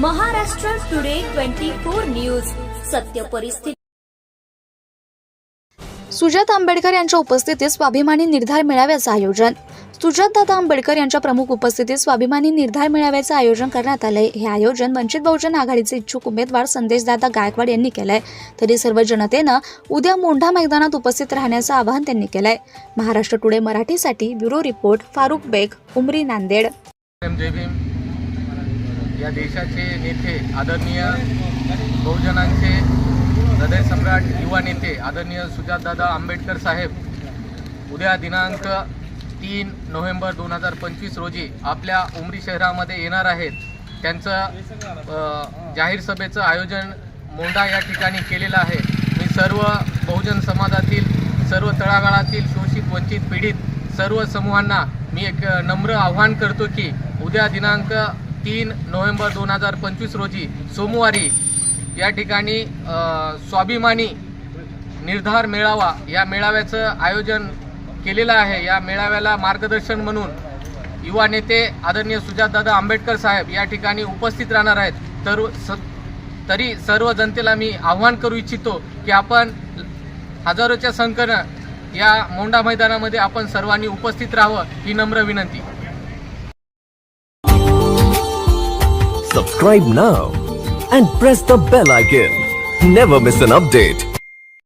Maharashtra today 24 news सत्य परिस्थिती। सुजात आंबेडकर यांच्या उपस्थितीत स्वाभिमानी निर्धार मेळाव्याचे आयोजन। सुजातदादा आंबेडकर यांच्या प्रमुख उपस्थितीत स्वाभिमानी निर्धार मेळाव्याचे आयोजन करण्यात आले। हे आयोजन वंचित बहुजन आघाडीचे इच्छुक उमेदवार संदेशदादा गायकवाड यांनी केले। तरी सर्व जनतेने उद्या मोंढा मैदानात उपस्थित राहण्याचे आवाहन त्यांनी केले। महाराष्ट्र टुडे मराठीसाठी ब्युरो रिपोर्ट फारुख बेग, उमरी, नांदेड। जय भीम। या देशाचे नेते आदरणीय बहुजनांचे हृदय सम्राट युवा नेते आदरणीय सुजातदादा आंबेडकर साहेब उद्या दिनांक 3 नोव्हेंबर 2025 रोजी आपल्या उमरी शहरामध्ये येणार आहेत। त्यांचं जाहीर सभेचं आयोजन मोंढा या ठिकाणी केलेलं आहे। मी सर्व बहुजन समाजातील सर्व तळागाळातील शोषित वंचित पीडित सर्व समूहांना मी एक नम्र आव्हान करतो की उद्या दिनांक 3 नोव्हेंबर 2025 रोजी सोमवारी या ठिकाणी स्वाभिमानी निर्धार मेळावा या मेळाव्याचं आयोजन केलेलं आहे। या मेळाव्याला मार्गदर्शन म्हणून युवा नेते आदरणीय सुजातदादा आंबेडकर साहेब या ठिकाणी उपस्थित राहणार आहेत। तरी सर्व जनतेला मी आव्हान करू इच्छितो की आपण हजारोच्या संख्येनं या मोंढा मैदानामध्ये आपण सर्वांनी उपस्थित राहावं ही नम्र विनंती। Subscribe now and press the bell icon. Never miss an update.